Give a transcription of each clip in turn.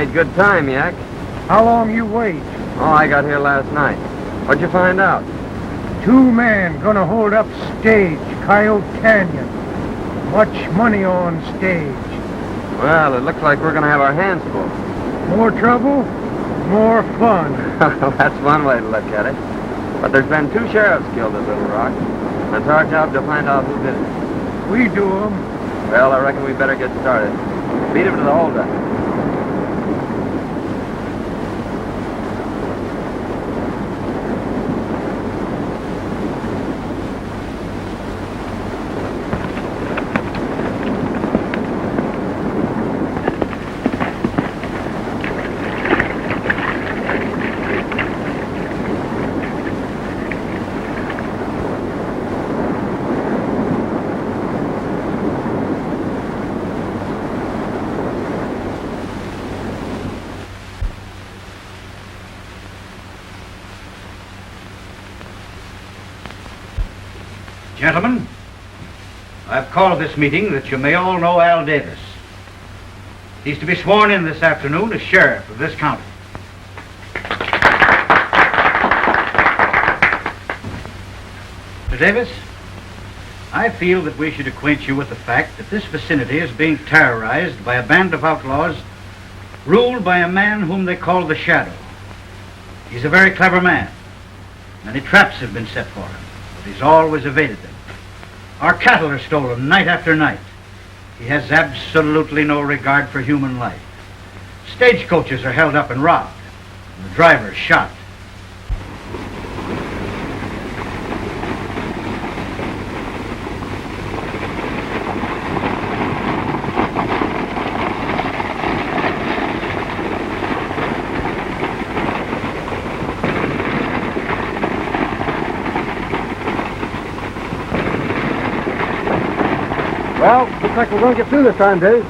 made good time, Yak. How long you wait? Oh, I got here last night. What'd you find out? 2 men gonna hold up stage, Coyote Canyon. Much money on stage. Well, it looks like we're gonna have our hands full. More trouble, more fun. That's one way to look at it. But there's been 2 sheriffs killed at Little Rock. It's our job to find out who did it. We do 'em. Well, I reckon we better get started. Beat him to the holdup. Gentlemen, I've called this meeting that you may all know Al Davis. He's to be sworn in this afternoon as sheriff of this county. Mr. Davis, I feel that we should acquaint you with the fact that this vicinity is being terrorized by a band of outlaws ruled by a man whom they call the Shadow. He's a very clever man. Many traps have been set for him, but he's always evaded them. Our cattle are stolen night after night. He has absolutely no regard for human life. Stagecoaches are held up and robbed, and the drivers shot. Well, looks like we're going to get through this time, Dave.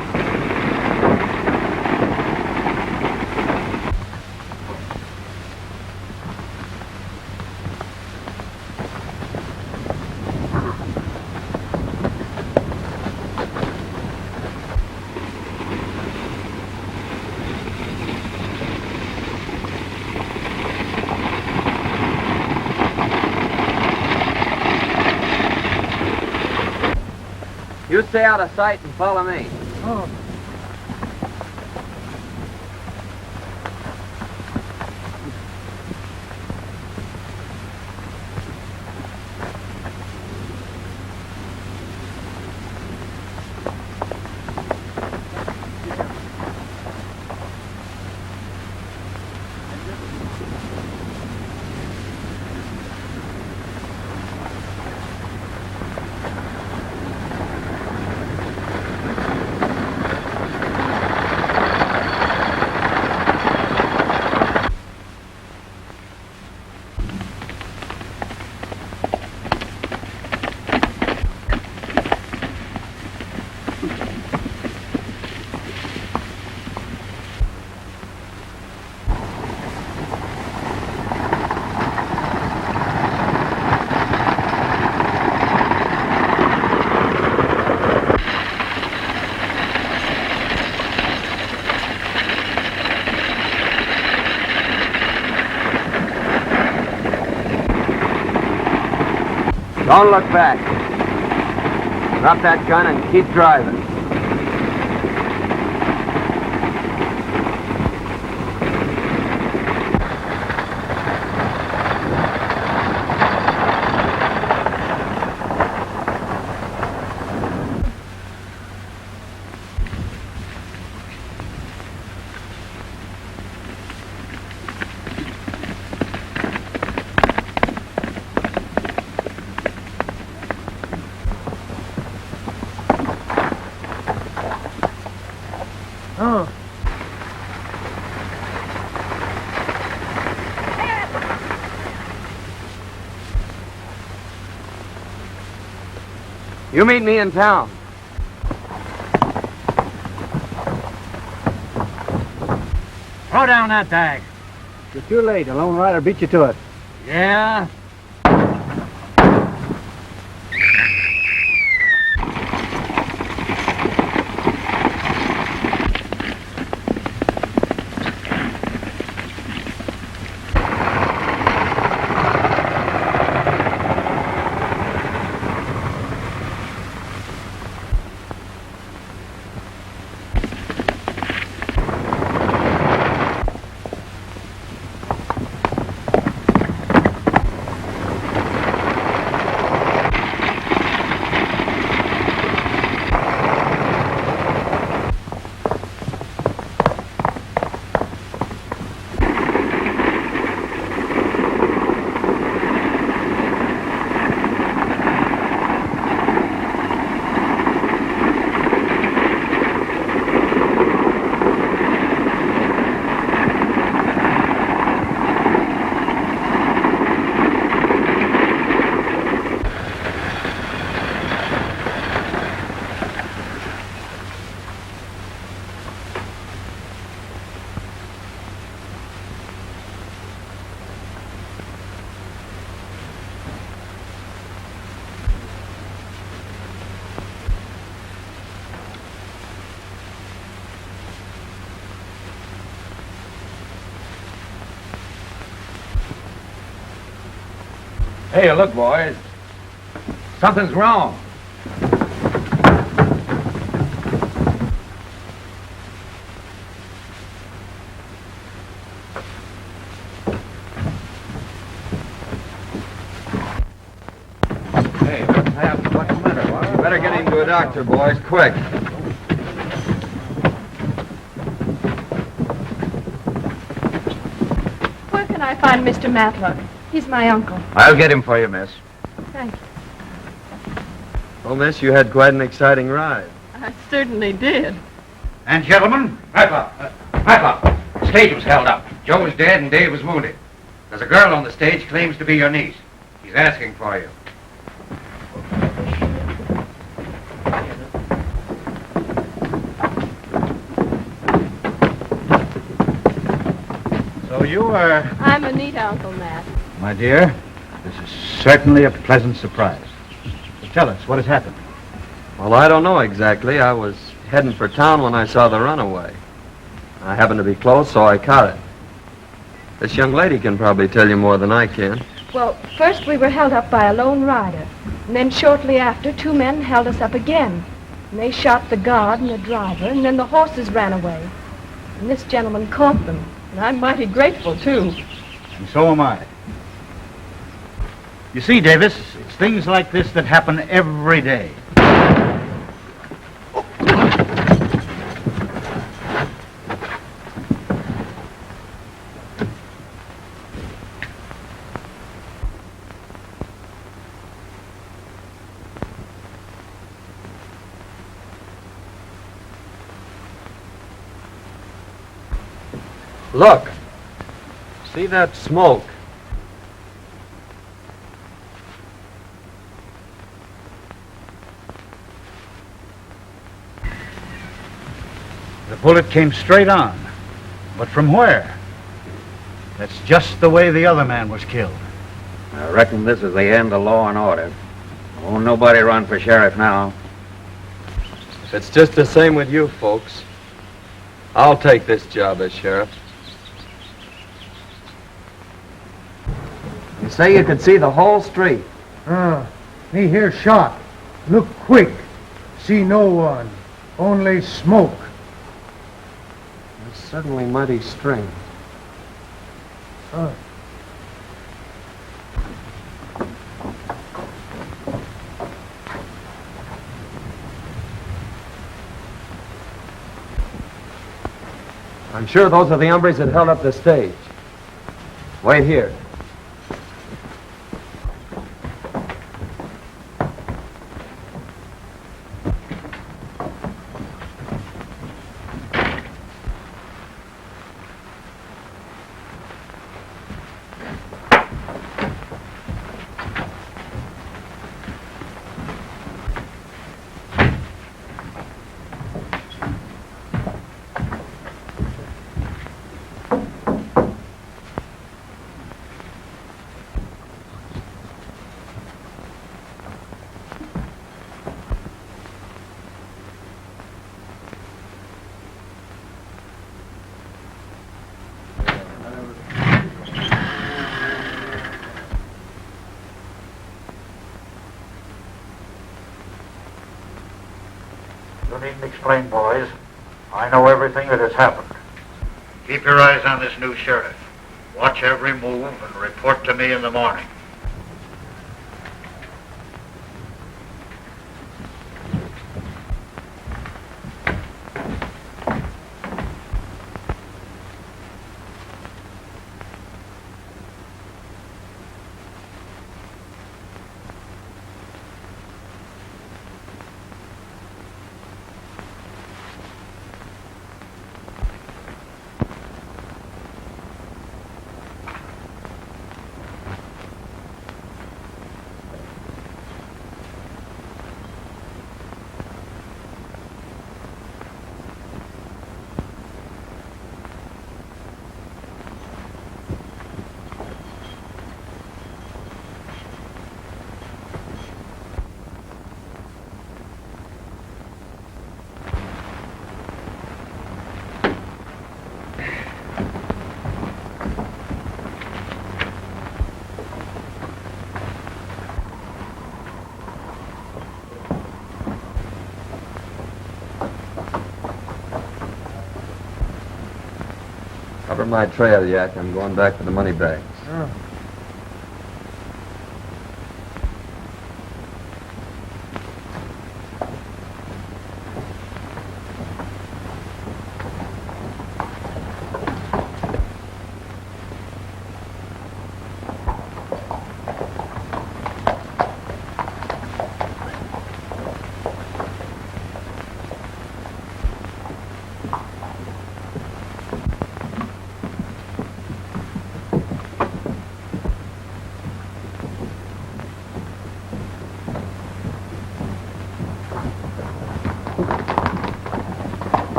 You stay out of sight and follow me. Oh. Don't look back. Drop that gun and keep driving. Oh. You meet me in town. Throw down that bag. You're too late. A lone rider beat you to it. Yeah? Hey, look, boys. Something's wrong. Hey, what's happened? What's the matter? What? You better get him to a doctor, boys, quick. Where can I find Mr. Matlock? He's my uncle. I'll get him for you, miss. Thank you. Oh, miss, you had quite an exciting ride. I certainly did. And gentlemen, Matlock, the stage was held up. Joe was dead and Dave was wounded. There's a girl on the stage claims to be your niece. She's asking for you. so you are... I'm Anita, Uncle Matt. My dear, this is certainly a pleasant surprise. Tell us, what has happened? Well, I don't know exactly. I was heading for town when I saw the runaway. I happened to be close, so I caught it. This young lady can probably tell you more than I can. Well, first we were held up by a lone rider. And then shortly after, 2 men held us up again. And they shot the guard and the driver, and then the horses ran away. And this gentleman caught them. And I'm mighty grateful, too. And so am I. You see, Davis, it's things like this that happen every day. Look. See that smoke? The bullet came straight on. But from where? That's just the way the other man was killed. I reckon this is the end of law and order. Won't nobody run for sheriff now. It's just the same with you folks. I'll take this job as sheriff. You say you could see the whole street. Me hear shot. Look quick. See no one. Only smoke. It's certainly mighty strange. I'm sure those are the hombres that held up the stage. Wait here. You needn't explain, boys. I know everything that has happened. Keep your eyes on this new sheriff. Watch every move and report to me in the morning. on my trail yet. I'm going back for the money bags. Oh.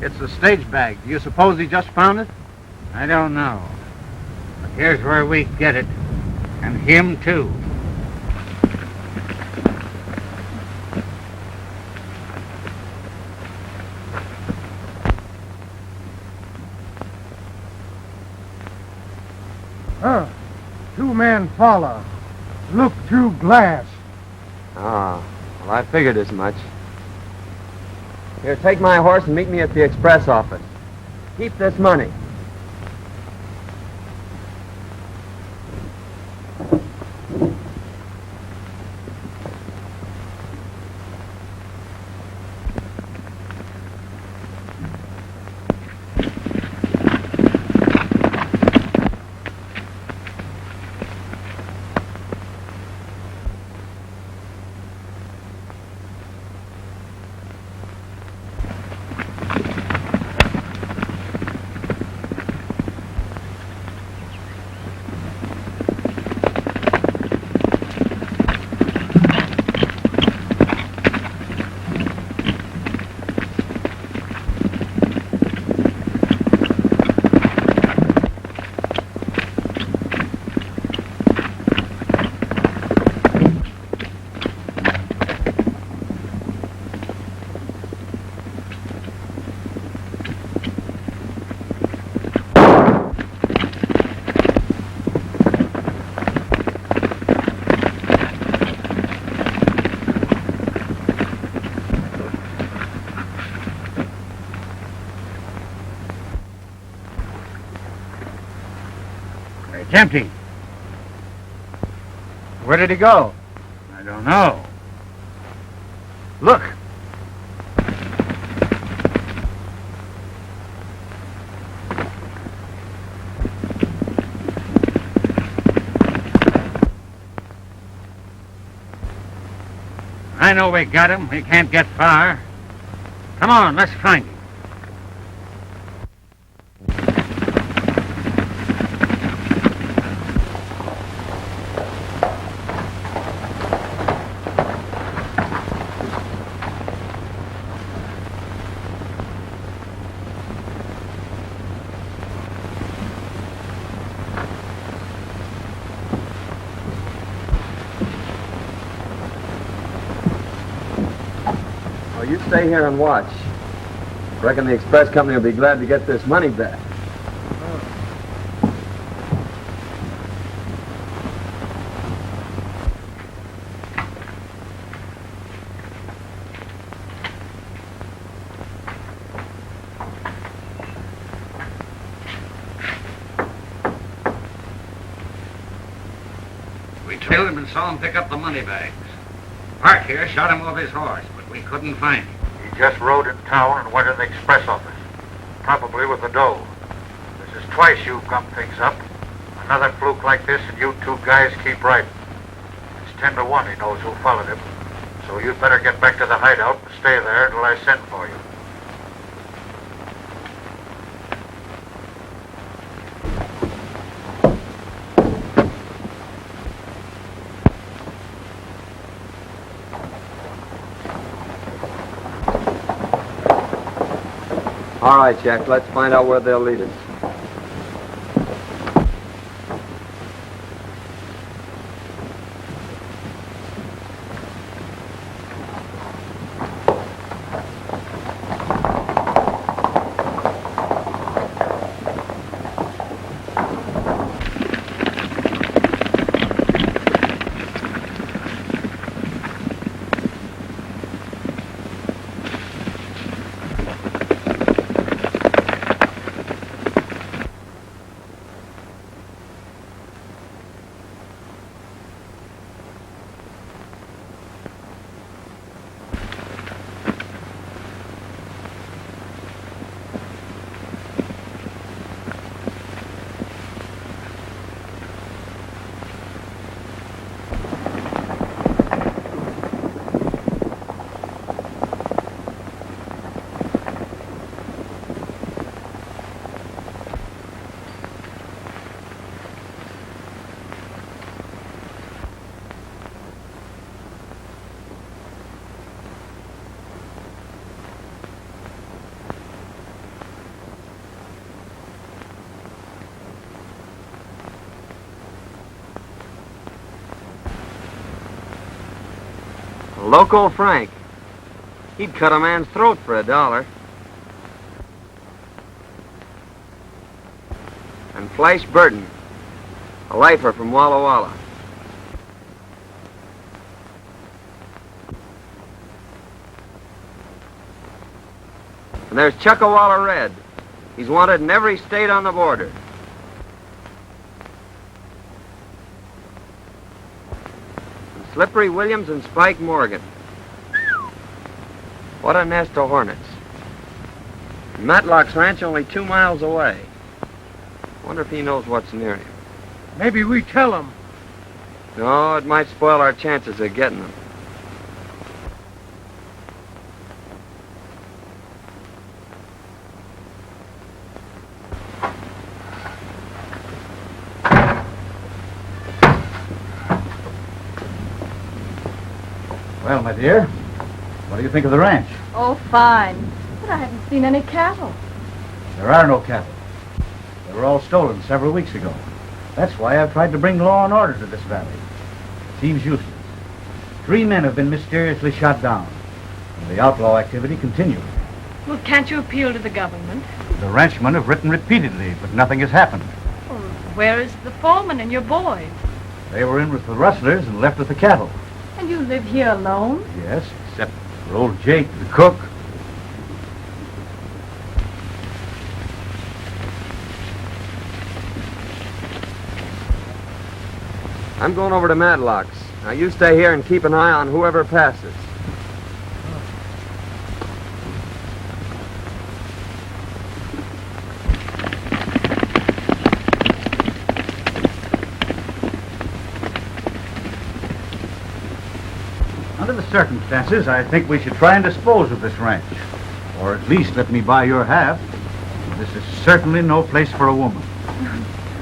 It's the stage bag. Do you suppose he just found it? I don't know. But here's where we get it. And him, too. Huh. Two men follow. Look through glass. Ah, well, I figured as much. Here, take my horse and meet me at the express office. Keep this money. It's empty. Where did he go? I don't know. Look. I know we got him. We can't get far. Come on, let's find him. Well, you stay here and watch. Reckon the express company will be glad to get this money back. We trailed him and saw him pick up the money bags. park here shot him off his horse, but we couldn't find him. He just rode in town and went in the express office. Probably with the dough. This is twice you've gummed things up. Another fluke like this and you two guys keep riding. It's 10 to 1 he knows who followed him. So you'd better get back to the hideout and stay there until I send for you. All right, Jack, let's find out where they'll lead us. Loco Frank. He'd cut a man's throat for $1. And Flash Burton, a lifer from Walla Walla. And there's Chuckawalla Red. He's wanted in every state on the border. Slippery Williams and Spike Morgan. What a nest of hornets. Matlock's ranch only 2 miles away. Wonder if he knows what's near him. Maybe we tell him. No, it might spoil our chances of getting them. Well, my dear, what do you think of the ranch? Oh, fine. But I haven't seen any cattle. There are no cattle. They were all stolen several weeks ago. That's why I've tried to bring law and order to this valley. It seems useless. 3 men have been mysteriously shot down, and the outlaw activity continues. Well, can't you appeal to the government? The ranchmen have written repeatedly, but nothing has happened. Well, where is the foreman and your boys? They were in with the rustlers and left with the cattle. And you live here alone? Yes, except for old Jake, the cook. I'm going over to Matlock's. Now you stay here and keep an eye on whoever passes. Under the circumstances, I think we should try and dispose of this ranch. Or at least let me buy your half. This is certainly no place for a woman.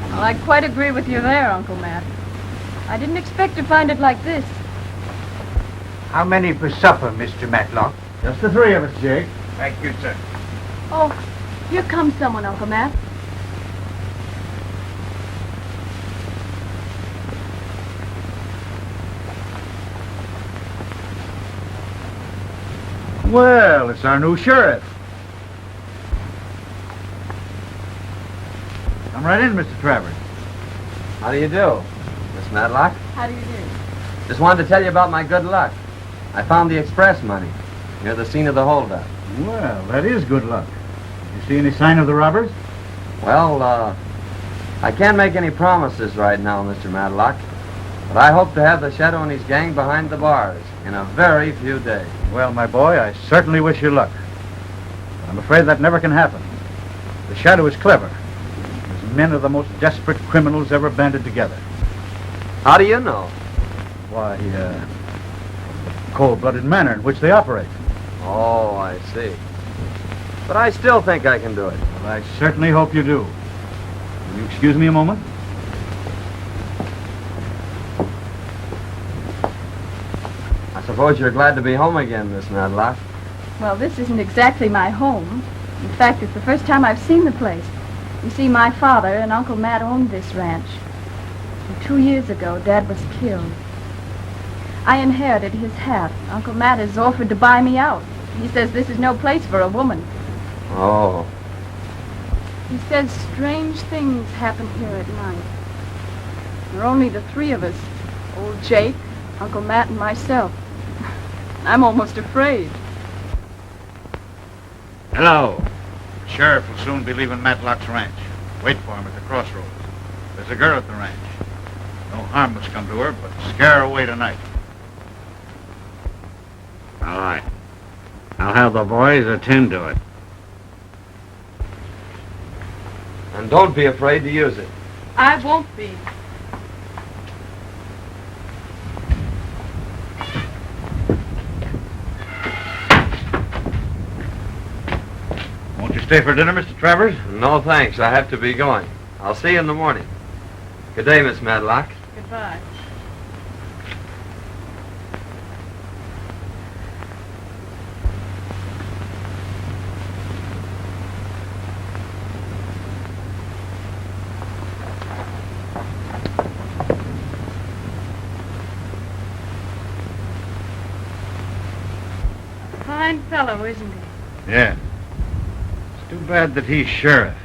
Well, I quite agree with you there, Uncle Matt. I didn't expect to find it like this. How many for supper, Mr. Matlock? Just the 3 of us, Jake. Thank you, sir. Oh, here comes someone, Uncle Matt. Well, it's our new sheriff. Come right in, Mr. Travers. How do you do, Miss Matlock? How do you do? Just wanted to tell you about my good luck. I found the express money near the scene of the holdup. Well, that is good luck. Did you see any sign of the robbers? Well, I can't make any promises right now, Mr. Matlock. But I hope to have the Shadow and his gang behind the bars in a very few days. Well, my boy, I certainly wish you luck. But I'm afraid that never can happen. The Shadow is clever. His men are the most desperate criminals ever banded together. How do you know? Why, cold-blooded manner in which they operate. Oh, I see. But I still think I can do it. Well, I certainly hope you do. Will you excuse me a moment? I suppose you're glad to be home again, Miss Madlock. Well, this isn't exactly my home. In fact, it's the first time I've seen the place. You see, my father and Uncle Matt owned this ranch. And 2 years ago, Dad was killed. I inherited his half. Uncle Matt has offered to buy me out. He says this is no place for a woman. Oh. He says strange things happen here at night. There are only the three of us. Old Jake, Uncle Matt, and myself. I'm almost afraid. Hello. The sheriff will soon be leaving Matlock's ranch. Wait for him at the crossroads. There's a girl at the ranch. No harm must come to her, but scare her away tonight. All right. I'll have the boys attend to it. And don't be afraid to use it. I won't be. Won't you stay for dinner, Mr. Travers? No, thanks. I have to be going. I'll see you in the morning. Good day, Miss Madlock. Goodbye. Fine fellow, isn't he? Yeah. It's too bad that he's sheriff.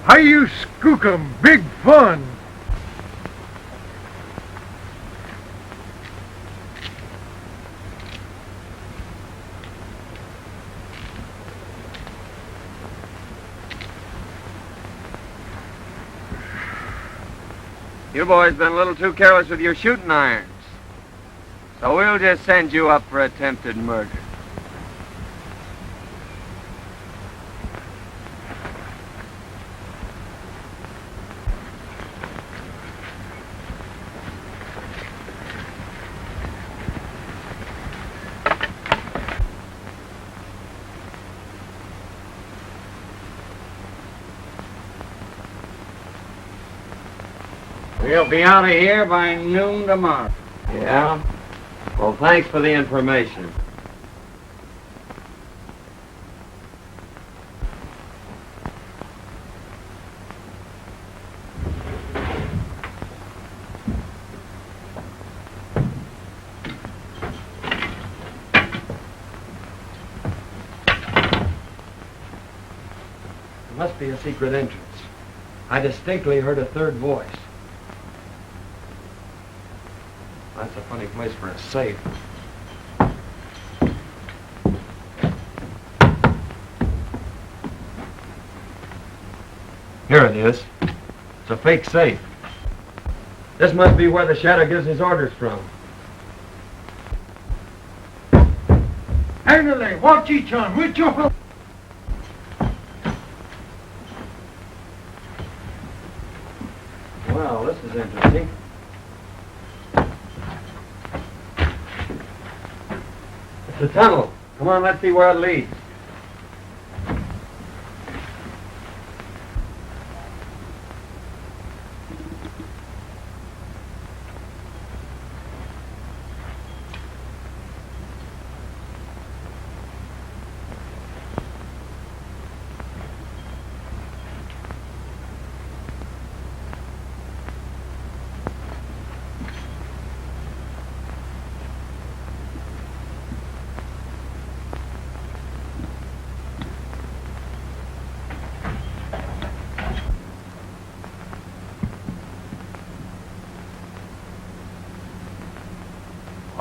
How you skook 'em? Big fun. You boys been a little too careless with your shooting irons. So we'll just send you up for attempted murder. We'll be out of here by noon tomorrow. Yeah? Well, thanks for the information. There must be a secret entrance. I distinctly heard a third voice. That's a funny place for a safe. Here it is. It's a fake safe. This must be where the shadow gives his orders from. Handle, watch each on, with your help. Well, this is interesting. It's a tunnel. Come on, let's see where it leads.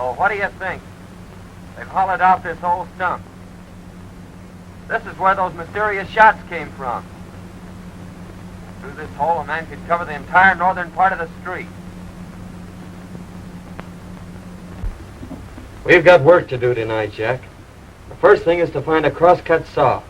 Oh, what do you think? They've hollowed out this whole stump. This is where those mysterious shots came from. Through this hole, a man could cover the entire northern part of the street. We've got work to do tonight, Jack. The first thing is to find a crosscut saw.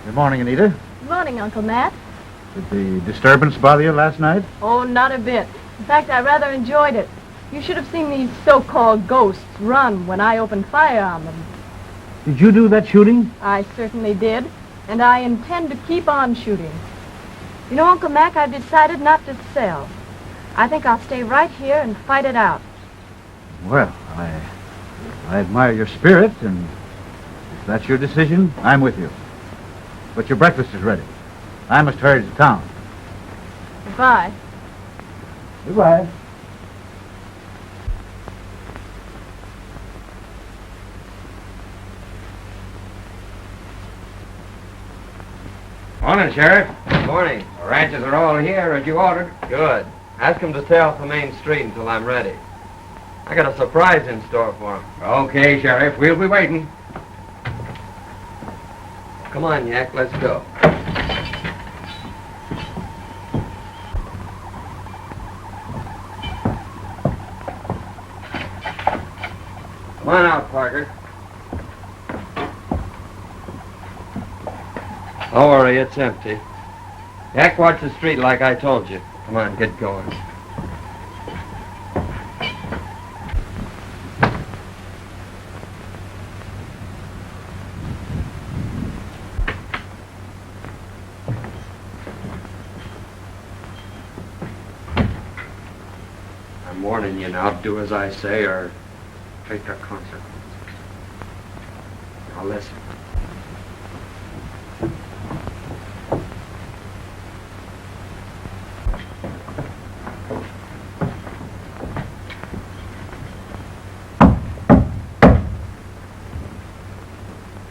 Good morning, Anita. Good morning, Uncle Matt. Did the disturbance bother you last night? Oh, not a bit. In fact, I rather enjoyed it. You should have seen these so-called ghosts run when I opened fire on them. Did you do that shooting? I certainly did, and I intend to keep on shooting. You know, Uncle Mac, I've decided not to sell. I think I'll stay right here and fight it out. Well, I admire your spirit, and if that's your decision, I'm with you. But your breakfast is ready. I must hurry to town. Goodbye. Goodbye. Morning, Sheriff. Morning. The ranches are all here as you ordered. Good. Ask him to stay off the main street until I'm ready. I got a surprise in store for him. Okay, Sheriff. We'll be waiting. Come on, Yak, let's go. Come on out, Parker. Don't worry, it's empty. Yak, watch the street like I told you. Come on, get going. I'm warning you now, do as I say or take the consequences. Now listen.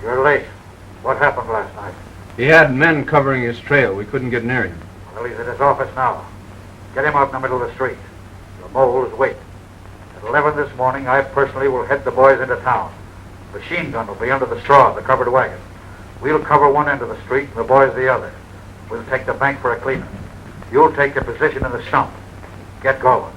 You're late. What happened last night? He had men covering his trail. We couldn't get near him. Well, he's at his office now. Get him out in the middle of the street. The moles wait. At 11 this morning, I personally will head the boys into town. Machine gun will be under the straw of the covered wagon. We'll cover one end of the street and the boys the other. We'll take the bank for a cleanup. You'll take your position in the stump. Get going.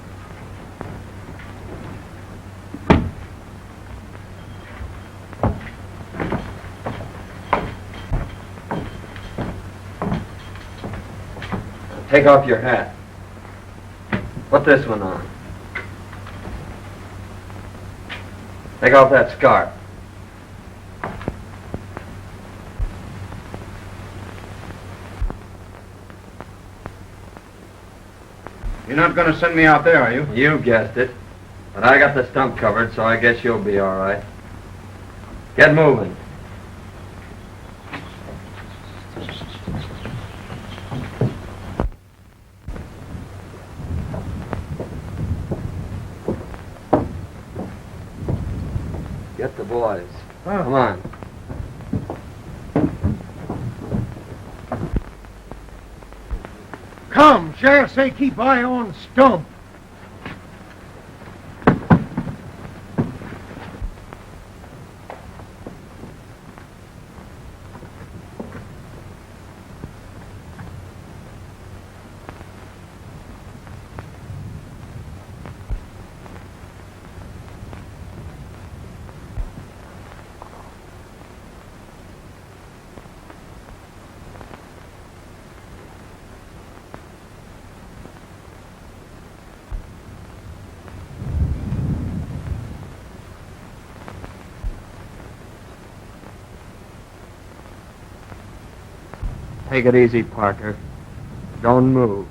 Take off your hat. Put this one on. Take off that scarf. You're not going to send me out there, are you? You guessed it. But I got the stump covered, so I guess you'll be all right. Get moving. Get the boys. Come on. Come, Sheriff say keep eye on stump. Take it easy, Parker. Don't move.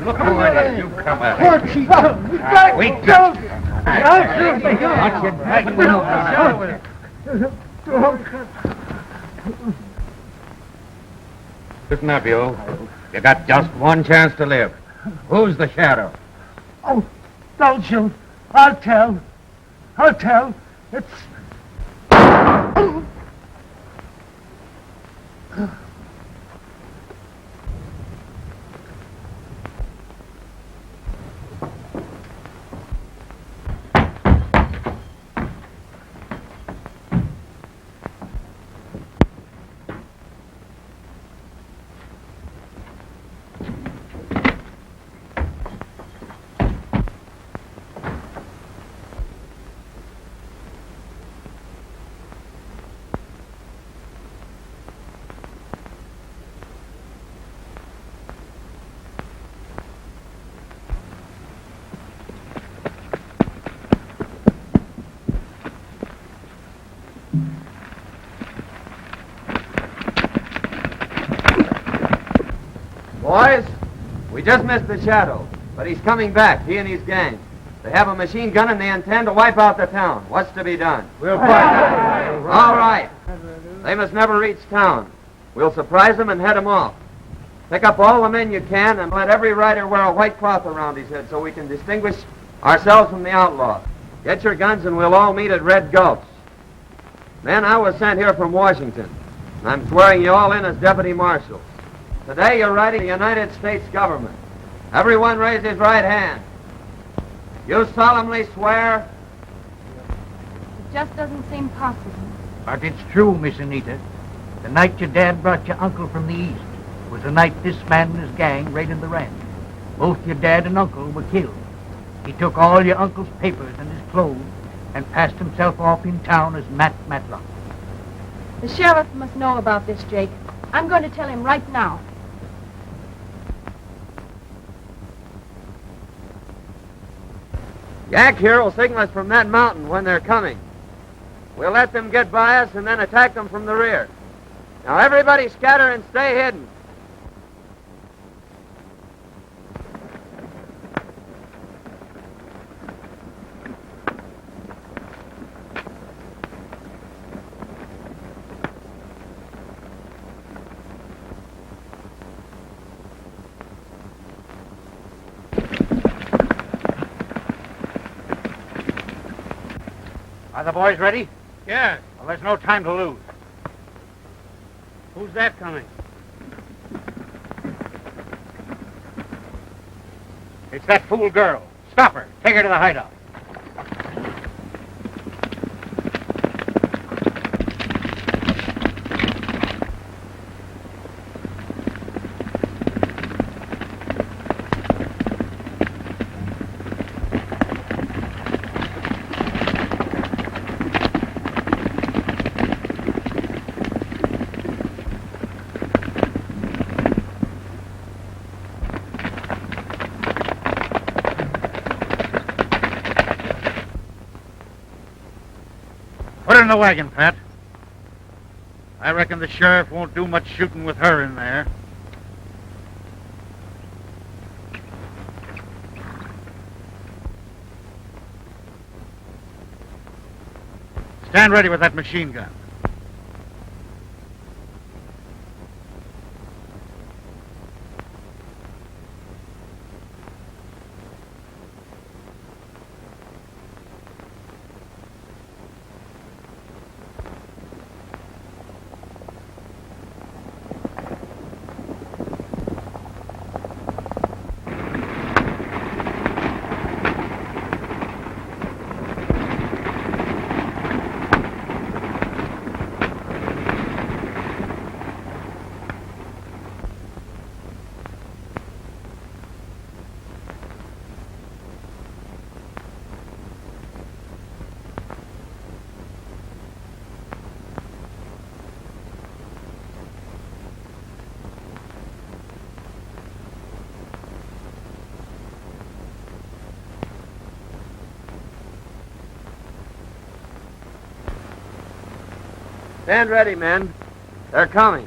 Look who it is. You come out. Where'd she go? We got Wait. Listen up, you. You got just one chance to live. Who's the sheriff? Oh, don't shoot. I'll tell. I'll tell. It's... Boys, we just missed the Shadow, but he's coming back, he and his gang. They have a machine gun and they intend to wipe out the town. What's to be done? We'll fight. All right. They must never reach town. We'll surprise them and head them off. Pick up all the men you can and let every rider wear a white cloth around his head so we can distinguish ourselves from the outlaws. Get your guns and we'll all meet at Red Gulch. Men, I was sent here from Washington. I'm swearing you all in as deputy marshals. Today you're riding the United States government. Everyone raise his right hand. You solemnly swear? It just doesn't seem possible. But it's true, Miss Anita. The night your dad brought your uncle from the east was the night this man and his gang raided the ranch. Both your dad and uncle were killed. He took all your uncle's papers and his clothes and passed himself off in town as Matt Matlock. The sheriff must know about this, Jake. I'm going to tell him right now. Yak here will signal us from that mountain when they're coming. We'll let them get by us and then attack them from the rear. Now everybody scatter and stay hidden. Are the boys ready? Yes. Well, there's no time to lose. Who's that coming? It's that fool girl. Stop her. Take her to the hideout. Put her in the wagon, Pat. I reckon the sheriff won't do much shooting with her in there. Stand ready with that machine gun. Stand ready, men. They're coming.